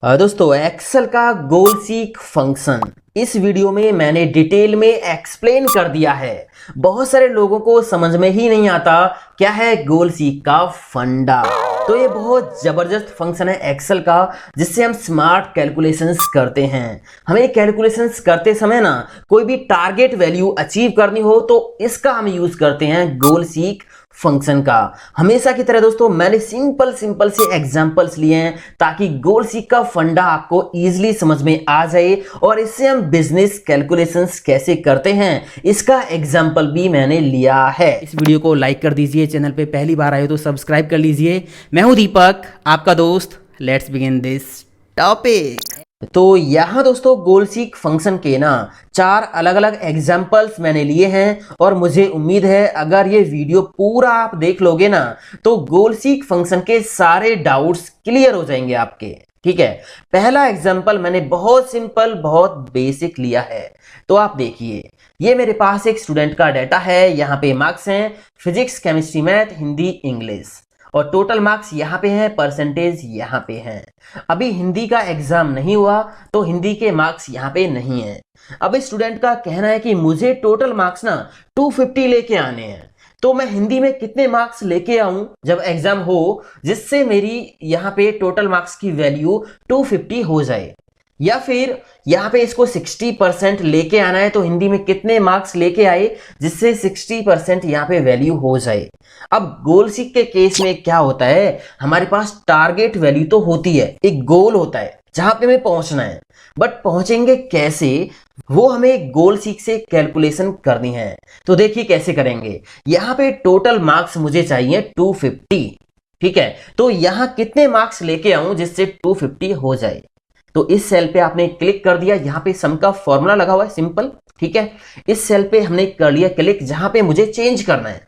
दोस्तों एक्सेल का गोल seek function इस वीडियो में मैंने डिटेल में एक्सप्लेन कर दिया है। बहुत सारे लोगों को समझ में ही नहीं आता क्या है गोल सीक का फंडा। तो ये बहुत जबरदस्त फंक्शन है एक्सेल का, जिससे हम स्मार्ट कैलकुलेशंस करते हैं। हमें कैलकुलेशंस करते समय ना कोई भी टारगेट वैल्यू अचीव करनी हो तो इसका हम यूज करते हैं गोल सीक फंक्शन का। हमेशा की तरह दोस्तों मैंने सिंपल से एग्जांपल्स लिए हैं ताकि गोल सीक का फंडा आपको इजीली समझ में आ जाए और इससे हम बिजनेस कैलकुलेशंस कैसे करते हैं इसका एग्जांपल भी मैंने लिया है। इस वीडियो को लाइक कर दीजिए, चैनल पे पहली बार आए हो तो सब्सक्राइब कर लीजिए। मैं हूं दीपक, आपका दोस्त। Let's begin this topic. तो यहां दोस्तों गोल सीक फंक्शन के ना 4 अलग अलग एग्जाम्पल्स मैंने लिए हैं और मुझे उम्मीद है अगर ये वीडियो पूरा आप देख लोगे ना तो गोल सीक फंक्शन के सारे डाउट्स क्लियर हो जाएंगे आपके। ठीक है, पहला एग्जाम्पल मैंने बहुत सिंपल बहुत बेसिक लिया है। तो आप देखिए, ये मेरे पास एक स्टूडेंट का डाटा है। यहाँ पे मार्क्स हैं physics, chemistry, math, Hindi, English और टोटल मार्क्स यहाँ पे हैं, परसेंटेज यहाँ पे हैं। अभी हिंदी का एग्जाम नहीं हुआ तो हिंदी के मार्क्स यहाँ पे नहीं है। अब स्टूडेंट का कहना है कि मुझे टोटल मार्क्स ना 250 लेके आने हैं, तो मैं हिंदी में कितने मार्क्स लेके आऊं जब एग्जाम हो जिससे मेरी यहाँ पे टोटल मार्क्स की वैल्यू 250 हो जाए। या फिर यहाँ पे इसको 60% लेके आना है तो हिंदी में कितने मार्क्स लेके आए जिससे 60% यहाँ पे वैल्यू हो जाए। अब गोल सीक के केस में क्या होता है, हमारे पास टारगेट वैल्यू तो होती है, एक गोल होता है जहां पे हमें पहुंचना है, बट पहुंचेंगे कैसे वो हमें गोल सीक से कैलकुलेशन करनी है। तो देखिए कैसे करेंगे। यहाँ पे टोटल मार्क्स मुझे चाहिए 250। ठीक है, तो यहाँ कितने मार्क्स लेके आऊं जिससे 250 हो जाए। तो इस सेल पे आपने क्लिक कर दिया, यहाँ पे सम का फॉर्मूला लगा हुआ है सिंपल। ठीक है, इस सेल पे हमने कर लिया क्लिक जहां पे मुझे चेंज करना है।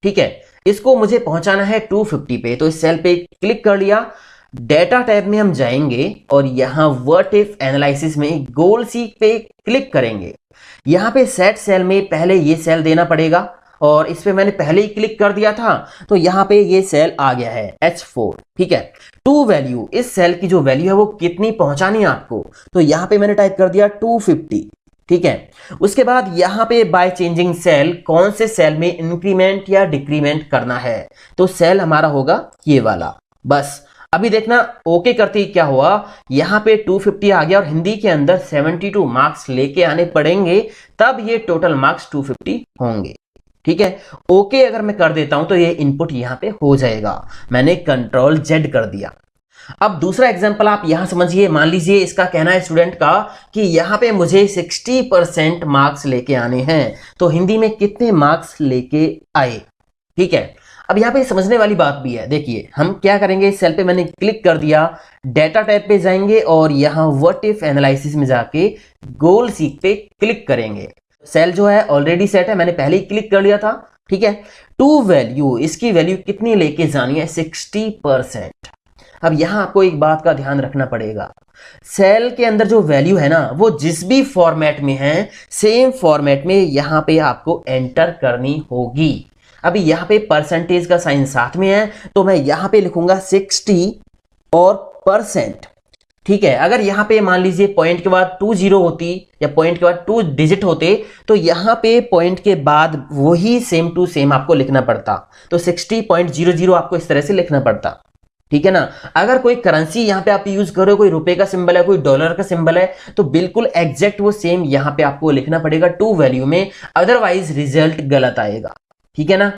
ठीक है, इसको मुझे पहुंचाना है 250 पे, तो इस सेल पे क्लिक कर लिया। डेटा टैब में हम जाएंगे और यहां व्हाट इफ एनालिसिस में गोल सीक पे क्लिक करेंगे। यहां पे सेट सेल में पहले ये सेल देना पड़ेगा और इस पे मैंने पहले ही क्लिक कर दिया था तो यहाँ पे ये सेल आ गया है H4। ठीक है, टू वैल्यू, इस सेल की जो वैल्यू है वो कितनी पहुंचानी है आपको, तो यहाँ पे मैंने टाइप कर दिया 250। ठीक है, उसके बाद यहाँ पे बाय चेंजिंग सेल कौन से सेल में इंक्रीमेंट या डिक्रीमेंट करना है, तो सेल हमारा होगा ये वाला। बस अभी देखना ओके करते ही क्या हुआ, यहाँ पे 250 आ गया और हिंदी के अंदर 72 मार्क्स लेके आने पड़ेंगे तब ये टोटल मार्क्स 250 होंगे। ठीक है, ओके अगर मैं कर देता हूं तो ये इनपुट यहां पे हो जाएगा। मैंने कंट्रोल जेड कर दिया। अब दूसरा एग्जांपल आप यहां समझिए। मान लीजिए इसका कहना है स्टूडेंट का कि यहां पे मुझे 60% मार्क्स लेके आने हैं, तो हिंदी में कितने मार्क्स लेके आए। ठीक है, अब यहाँ पे समझने वाली बात भी है। देखिए हम क्या करेंगे, इस सेल पे मैंने क्लिक कर दिया, डेटा टाइप पे जाएंगे और यहां व्हाट इफ एनालिसिस में जाके गोल सीक पे क्लिक करेंगे। सेल जो है ऑलरेडी सेट है, मैंने पहले ही क्लिक कर लिया था। ठीक है, टू वैल्यू, इसकी वैल्यू कितनी लेके जानी है, 60%। अब यहां आपको एक बात का ध्यान रखना पड़ेगा, सेल के अंदर जो वैल्यू है ना वो जिस भी फॉर्मेट में है सेम फॉर्मेट में यहां पे आपको एंटर करनी होगी। अभी यहां पे परसेंटेज का साइन साथ में है तो मैं यहां पे लिखूंगा 60 और परसेंट। ठीक है, अगर यहां पे मान लीजिए पॉइंट के बाद 20 होती या पॉइंट के बाद 2 डिजिट होते तो यहां पे पॉइंट के बाद वही सेम टू सेम आपको लिखना पड़ता, तो 60.00 आपको इस तरह से लिखना पड़ता। ठीक है ना, अगर कोई करेंसी यहां पे आप यूज कर रहे हो, कोई रुपए का सिंबल है, कोई डॉलर का सिंबल है, तो बिल्कुल एग्जैक्ट वो सेम यहां पे आपको लिखना पड़ेगा टू वैल्यू में, अदरवाइज रिजल्ट गलत आएगा। ठीक है ना,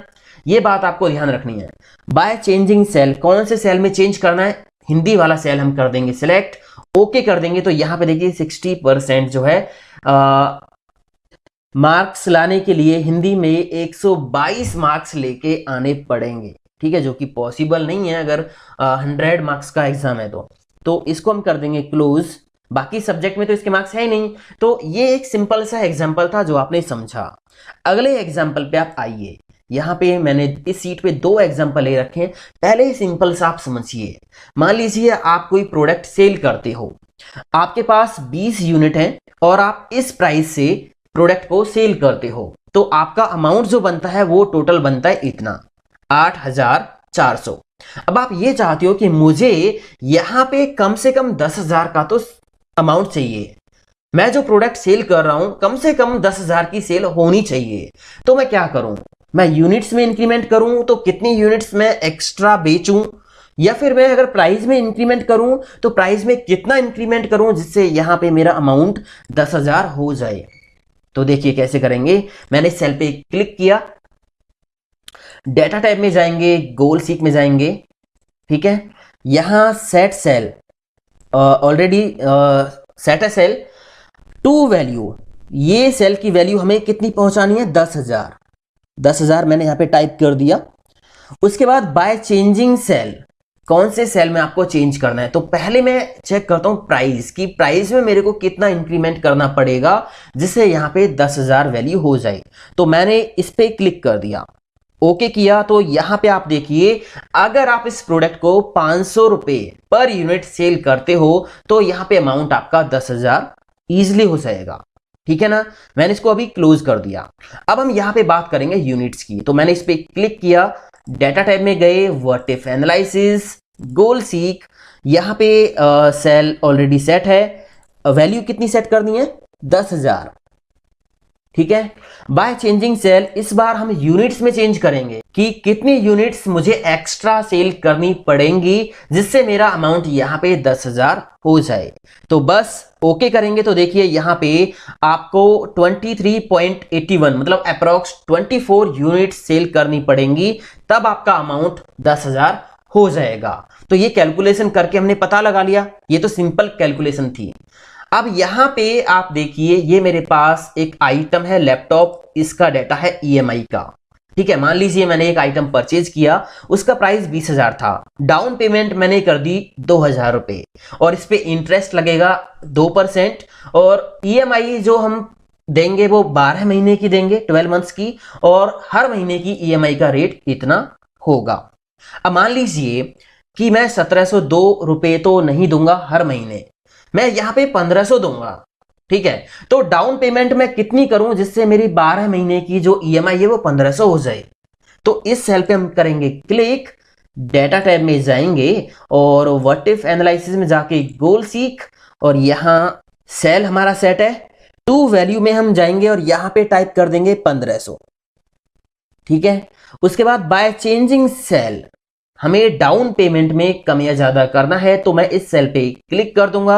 ये बात आपको ध्यान रखनी है। बाय चेंजिंग सेल, कौन से सेल में चेंज करना है, हिंदी वाला सेल हम कर देंगे सिलेक्ट, ओके कर देंगे तो यहां पे देखिए 60% जो है मार्क्स लाने के लिए हिंदी में 122 मार्क्स लेके आने पड़ेंगे। ठीक है, जो कि पॉसिबल नहीं है अगर 100 मार्क्स का एग्जाम है तो इसको हम कर देंगे क्लोज। बाकी सब्जेक्ट में तो इसके मार्क्स है ही नहीं। तो ये एक सिंपल सा एग्जाम्पल था जो आपने समझा। अगले एग्जाम्पल पे आप आइए। यहाँ पे मैंने इस सीट पे 2 एग्जाम्पल ले रखे हैं। पहले ही सिंपल सा आप समझिए। मान लीजिए आप कोई प्रोडक्ट सेल करते हो, आपके पास 20 यूनिट है और आप इस प्राइस से प्रोडक्ट को सेल करते हो, तो आपका अमाउंट जो बनता है वो टोटल बनता है इतना 8400। अब आप ये चाहते हो कि मुझे यहां पे कम से कम 10,000 का तो अमाउंट चाहिए, मैं जो प्रोडक्ट सेल कर रहा हूं कम से कम 10,000 की सेल होनी चाहिए। तो मैं क्या करूं, मैं यूनिट्स में इंक्रीमेंट करूं तो कितनी यूनिट्स मैं एक्स्ट्रा बेचूं, या फिर मैं अगर प्राइस में इंक्रीमेंट करूं तो प्राइस में कितना इंक्रीमेंट करूं जिससे यहां पे मेरा अमाउंट 10,000 हो जाए। तो देखिए कैसे करेंगे। मैंने सेल पे क्लिक किया, डेटा टाइप में जाएंगे, गोल सीक में जाएंगे, ठीक है। यहां सेट सेल ऑलरेडी सेट है सेल टू वैल्यू, ये सेल की वैल्यू हमें कितनी पहुंचानी है, 10,000। 10,000 मैंने यहां पे टाइप कर दिया। उसके बाद बाय चेंजिंग सेल, कौन से सेल में आपको चेंज करना है। तो पहले मैं चेक करता हूं प्राइस की, प्राइस में मेरे को कितना इंक्रीमेंट करना पड़ेगा जिससे यहां पे 10,000 वैल्यू हो जाए। तो मैंने इस पे क्लिक कर दिया, ओके किया। तो यहां पे आप देखिए, अगर आप इस प्रोडक्ट को 500 रुपए पर यूनिट सेल करते हो तो यहां पे अमाउंट आपका 10,000 इजिली हो जाएगा, ठीक है ना। मैंने इसको अभी क्लोज कर दिया। अब हम यहां पे बात करेंगे यूनिट्स की। तो मैंने इस पे क्लिक किया, डेटा टाइप में गए, what if analysis, goal seek, यहां पे सेल ऑलरेडी सेट है, वैल्यू कितनी सेट करनी है, 10,000, ठीक है। बाय चेंजिंग सेल, इस बार हम यूनिट्स में चेंज करेंगे कि कितनी यूनिट्स मुझे एक्स्ट्रा सेल करनी पड़ेंगी जिससे मेरा अमाउंट यहां पे 10,000 हो जाए। तो बस ओके करेंगे। तो देखिए यहां पे आपको 23.81 मतलब अप्रोक्स 24 यूनिट सेल करनी पड़ेंगी, तब आपका अमाउंट 10,000 हो जाएगा। तो ये कैलकुलेशन करके हमने पता लगा लिया, ये तो सिंपल कैलकुलेशन थी। अब यहां पे आप देखिए, ये मेरे पास एक आइटम है लैपटॉप, इसका डाटा है ईएमआई का, ठीक है। मान लीजिए मैंने एक आइटम परचेज किया, उसका प्राइस 20,000 था, डाउन पेमेंट मैंने कर दी 2,000 रुपए, और इस पे इंटरेस्ट लगेगा 2%, और ईएमआई जो हम देंगे वो 12 महीने की देंगे, 12 मंथ्स की, और हर महीने की ईएमआई का रेट इतना होगा। अब मान लीजिए कि मैं 1702 रुपए तो नहीं दूंगा हर महीने, मैं यहां पे 1500 दूंगा, ठीक है। तो डाउन पेमेंट मैं कितनी करूं जिससे मेरी 12 महीने की जो ईएमआई है वो 1500 हो जाए। तो इस सेल पे हम करेंगे क्लिक, डेटा टैब में जाएंगे और व्हाट इफ एनालिसिस में जाके गोल सीक, और यहां सेल हमारा सेट है टू वैल्यू में हम जाएंगे और यहां पे टाइप कर देंगे 1500, ठीक है। उसके बाद बाय चेंजिंग सेल, हमें डाउन पेमेंट में कम या ज्यादा करना है, तो मैं इस सेल पे क्लिक कर दूंगा,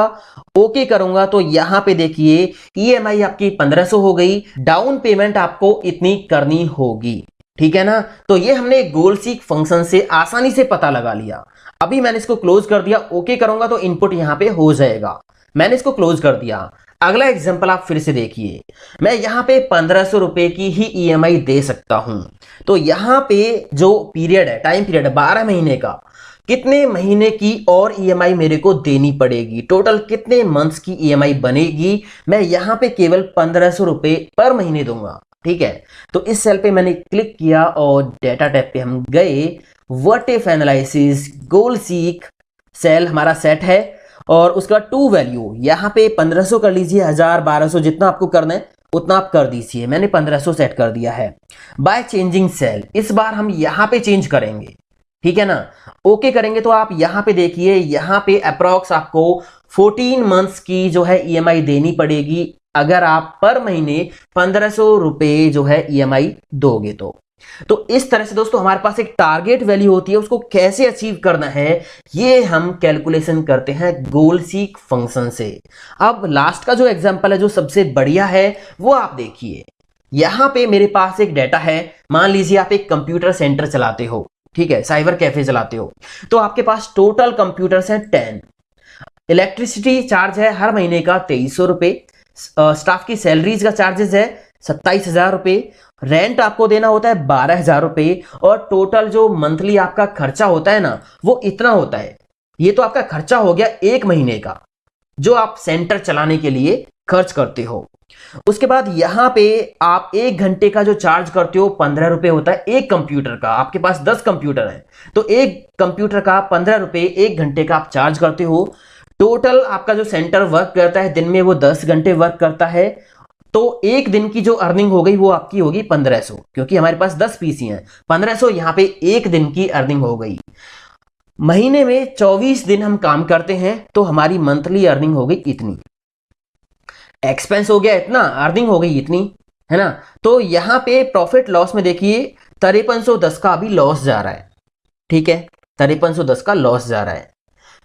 ओके करूंगा। तो यहां पे देखिए ईएमआई आपकी 1500 हो गई, डाउन पेमेंट आपको इतनी करनी होगी, ठीक है ना। तो ये हमने गोल सीक फंक्शन से आसानी से पता लगा लिया। अभी मैंने इसको क्लोज कर दिया, ओके करूंगा तो इनपुट यहां पे हो जाएगा। मैंने इसको क्लोज कर दिया। अगला एग्जांपल आप फिर से देखिए, मैं यहां पे 1500 रुपए की ही ईएमआई दे सकता हूं। तो यहां पे जो पीरियड है, टाइम पीरियड है 12 महीने का, कितने महीने की और ईएमआई मेरे को देनी पड़ेगी, टोटल कितने मंथ्स की ईएमआई बनेगी, मैं यहां पे केवल 1500 रुपए पर महीने दूंगा, ठीक है। तो इस सेल पे मैंने क्लिक किया और डेटा टैब पे हम गए, what if analysis, goal seek, cell हमारा सेट है, और उसका टू वैल्यू यहां पे 1500 कर लीजिए, 1000 1200 जितना आपको करना है उतना आप कर दीजिए। मैंने 1500 सेट कर दिया है। बाय चेंजिंग सेल, इस बार हम यहां पे चेंज करेंगे, ठीक है ना। ओके करेंगे तो आप यहां पे देखिए, यहां पे अप्रॉक्स आपको 14 मंथ्स की जो है ईएमआई देनी पड़ेगी अगर आप पर महीने 1500 रुपए जो है ईएमआई दोगे। तो इस तरह से दोस्तों हमारे पास एक टारगेट वैल्यू होती है, उसको कैसे अचीव करना है ये हम कैलकुलेशन करते हैं गोल सीक फंक्शन से। अब लास्ट का जो एग्जांपल है जो सबसे बढ़िया है वो आप देखिए। यहां पे मेरे पास एक डाटा है, मान लीजिए आप एक कंप्यूटर सेंटर चलाते हो, ठीक है, साइबर कैफे चलाते हो। तो आपके पास टोटल कंप्यूटर्स हैं 10, इलेक्ट्रिसिटी चार्ज है हर महीने का 2300 रुपए, स्टाफ की सैलरीज का चार्जेस है 27,000 रुपए, रेंट आपको देना होता है 12,000 रुपए, और टोटल जो मंथली आपका खर्चा होता है ना वो इतना होता है। ये तो आपका खर्चा हो गया एक महीने का जो आप सेंटर चलाने के लिए खर्च करते हो। उसके बाद यहां पे आप एक घंटे का जो चार्ज करते हो 15 रुपए होता है एक कंप्यूटर का। आपके पास 10 कंप्यूटर है तो एक कंप्यूटर का 15 रुपए एक घंटे का आप चार्ज करते हो। टोटल आपका जो सेंटर वर्क करता है दिन में वो 10 घंटे वर्क करता है, तो एक दिन की जो अर्निंग हो गई वो आपकी होगी 1500, क्योंकि हमारे पास 10 पीसी हैं, 1500 यहां पे एक दिन की अर्निंग हो गई। महीने में 24 दिन हम काम करते हैं तो हमारी मंथली अर्निंग हो गई इतनी, एक्सपेंस हो गया इतना, अर्निंग हो गई इतनी, है ना। तो यहां पे प्रॉफिट लॉस में देखिए 5310 का अभी लॉस जा रहा है, ठीक है, 5310 का लॉस जा रहा है।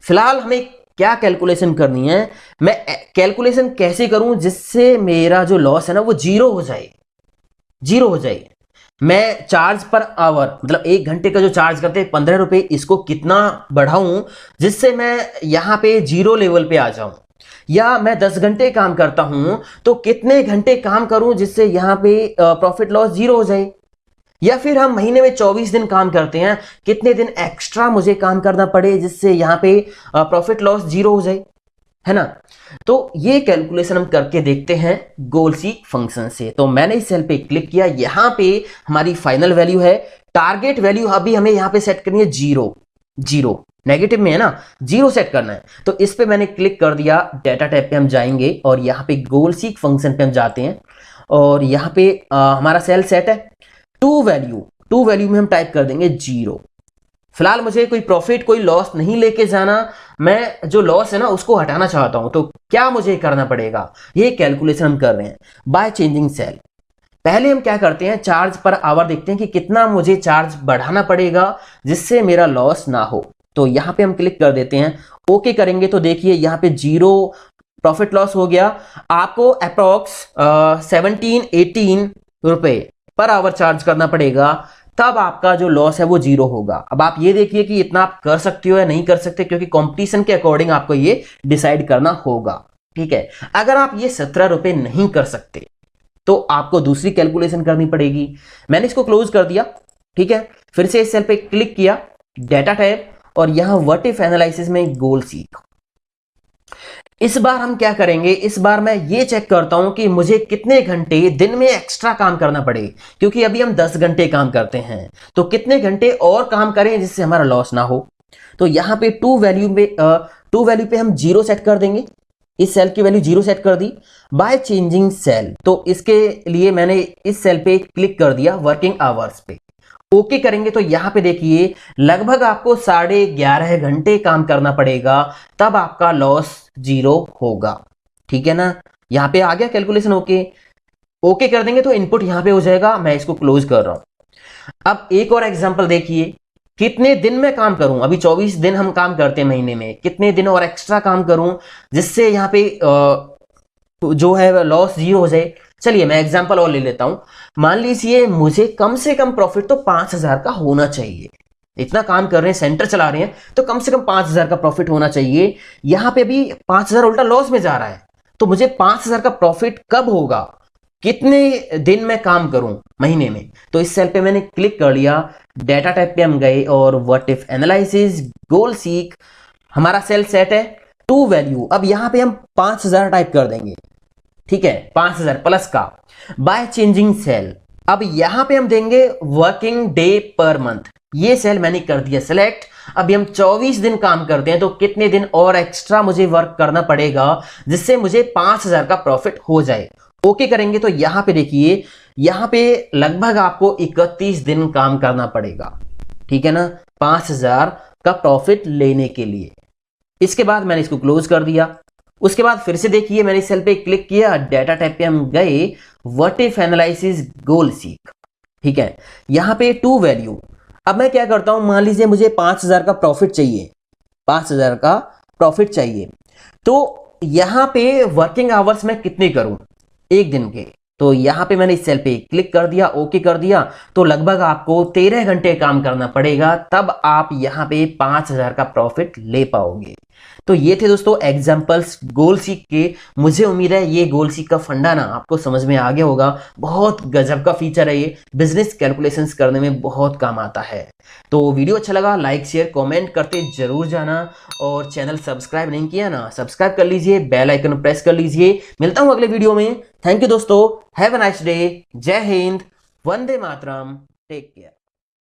फिलहाल हमें क्या कैलकुलेशन करनी है, मैं कैलकुलेशन कैसे करूं जिससे मेरा जो लॉस है ना वो जीरो हो जाए, जीरो हो जाए। मैं चार्ज पर आवर मतलब 1 घंटे का जो चार्ज करते हैं 15 रुपए, इसको कितना बढ़ाऊं जिससे मैं यहां पे जीरो लेवल पे आ जाऊं। या मैं 10 घंटे काम करता हूं तो कितने घंटे काम करूं जिससे यहां पे प्रॉफिट लॉस जीरो हो जाए। या फिर हम महीने में 24 दिन काम करते हैं, कितने दिन एक्स्ट्रा मुझे काम करना पड़े जिससे यहां पे प्रॉफिट लॉस जीरो हो जाए, है ना। तो ये कैलकुलेशन हम करके देखते हैं गोल सीक फंक्शन से। तो मैंने इस सेल पे क्लिक किया, यहां पे हमारी फाइनल वैल्यू है, टारगेट वैल्यू अभी हमें यहां पे सेट करनी है जीरो, जीरो नेगेटिव में है ना, जीरो सेट करना है। तो इस पे मैंने क्लिक कर दिया, डेटा टैब पे हम जाएंगे और यहां पे गोल सीक फंक्शन पे हम जाते हैं और यहां पे हमारा सेल सेट है टू वैल्यू में हम टाइप कर देंगे जीरो। फिलहाल मुझे कोई प्रॉफिट कोई लॉस नहीं लेके जाना, मैं जो लॉस है ना उसको हटाना चाहता हूं। तो क्या मुझे करना पड़ेगा, ये कैलकुलेशन हम कर रहे हैं बाय चेंजिंग सेल। पहले हम क्या करते हैं, चार्ज पर आवर देखते हैं कि कितना मुझे चार्ज बढ़ाना पड़ेगा जिससे मेरा लॉस ना हो। तो यहां पे हम क्लिक कर देते हैं, ओके करेंगे तो देखिए यहां पे जीरो प्रॉफिट लॉस हो गया। आपको अप्रोक्स 17-18 रुपए पर आवर चार्ज करना पड़ेगा, तब आपका जो लॉस है वो जीरो होगा। अब आप ये देखिए कि इतना आप कर सकते हो या नहीं कर सकते, क्योंकि कंपटीशन के अकॉर्डिंग आपको ये डिसाइड करना होगा, ठीक है। अगर आप ये 17 रुपए नहीं कर सकते तो आपको दूसरी कैलकुलेशन करनी पड़ेगी। मैंने इसको क्लोज कर दिया, ठीक है। फिर से इस सेल पे क्लिक किया, डेटा टैब, और यहां व्हाट इफ एनालिसिस में गोल सीक। इस बार हम क्या करेंगे, इस बार मैं ये चेक करता हूं कि मुझे कितने घंटे दिन में एक्स्ट्रा काम करना पड़े, क्योंकि अभी हम 10 घंटे काम करते हैं, तो कितने घंटे और काम करें जिससे हमारा लॉस ना हो। तो यहां पे टू वैल्यू पे हम जीरो सेट कर देंगे, इस सेल की वैल्यू जीरो सेट कर दी बाय चेंजिंग सेल। तो इसके लिए मैंने इस सेल पे क्लिक कर दिया, वर्किंग आवर्स पे ओके करेंगे तो यहां पे देखिए लगभग आपको 11.5 घंटे काम करना पड़ेगा, तब आपका लॉस जीरो होगा, ठीक है ना। यहां पे आ गया कैलकुलेशन, ओके कर देंगे तो इनपुट यहां पे हो जाएगा। मैं इसको क्लोज कर रहा हूं। अब एक और एग्जांपल देखिए, कितने दिन में काम करूं, अभी 24 दिन हम काम करते हैं महीने में, कितने दिन और एक्स्ट्रा काम करूं जिससे यहां पे जो है लॉस जीरो हो जाए। चलिए मैं एग्जांपल और ले लेता हूं। मान लीजिए मुझे कम से कम प्रॉफिट तो 5000 का होना चाहिए, इतना काम कर रहे हैं, सेंटर चला रहे हैं, तो कम से कम 5000 का प्रॉफिट होना चाहिए। यहां पे भी 5000 उल्टा लॉस में जा रहा है, तो मुझे 5000 का प्रॉफिट कब होगा, कितने दिन में काम करूं महीने में। तो इस सेल पे मैंने क्लिक कर लिया, डेटा टाइप पे हम गए और what if analysis goal seek, हमारा सेल सेट है टू वैल्यू। अब यहां पे हम 5000 टाइप कर देंगे, ठीक है, 5000 प्लस का बाय चेंजिंग सेल। अब यहां पे हम देंगे वर्किंग डे पर मंथ, ये सेल मैंने कर दिया सिलेक्ट। अभी हम 24 दिन काम करते हैं तो कितने दिन और एक्स्ट्रा मुझे वर्क करना पड़ेगा जिससे मुझे 5000 का प्रॉफिट हो जाए। ओके करेंगे तो यहां पे देखिए, यहां पे लगभग आपको 31 दिन काम करना पड़ेगा, ठीक है ना, 5000 का प्रॉफिट लेने के लिए। इसके बाद मैंने इसको क्लोज कर दिया। उसके बाद फिर से देखिए मैंने इस सेल पे क्लिक किया, डेटा टाइप पे हम गए, what if analysis goal seek, ठीक है, यहां पे टू वैल्यू। अब मैं क्या करता हूं, मान लीजिए मुझे 5000 का प्रॉफिट चाहिए, 5000 का प्रॉफिट चाहिए, तो यहां पे वर्किंग आवर्स में कितने करूं एक दिन के। तो यहां पे मैंने इस सेल पे क्लिक कर दिया, ओके कर दिया, तो लगभग आपको 13 घंटे काम करना पड़ेगा, तब आप यहां पे 5000 का प्रॉफिट ले पाओगे। तो ये थे दोस्तों एग्जांपल्स गोल सीक के। मुझे उम्मीद है ये गोल सीक का फंडा ना आपको समझ में आ गया होगा। बहुत गजब का फीचर है ये, बिजनेस कैलकुलेशंस करने में बहुत काम आता है। तो वीडियो अच्छा लगा लाइक शेयर कमेंट करते जरूर जाना, और चैनल सब्सक्राइब नहीं किया ना सब्सक्राइब कर लीजिए, बेल आइकन प्रेस कर लीजिए। मिलता हूं अगले वीडियो में। थैंक यू दोस्तों, हैव अ नाइस डे, जय हिंद, वंदे मातरम, टेक केयर।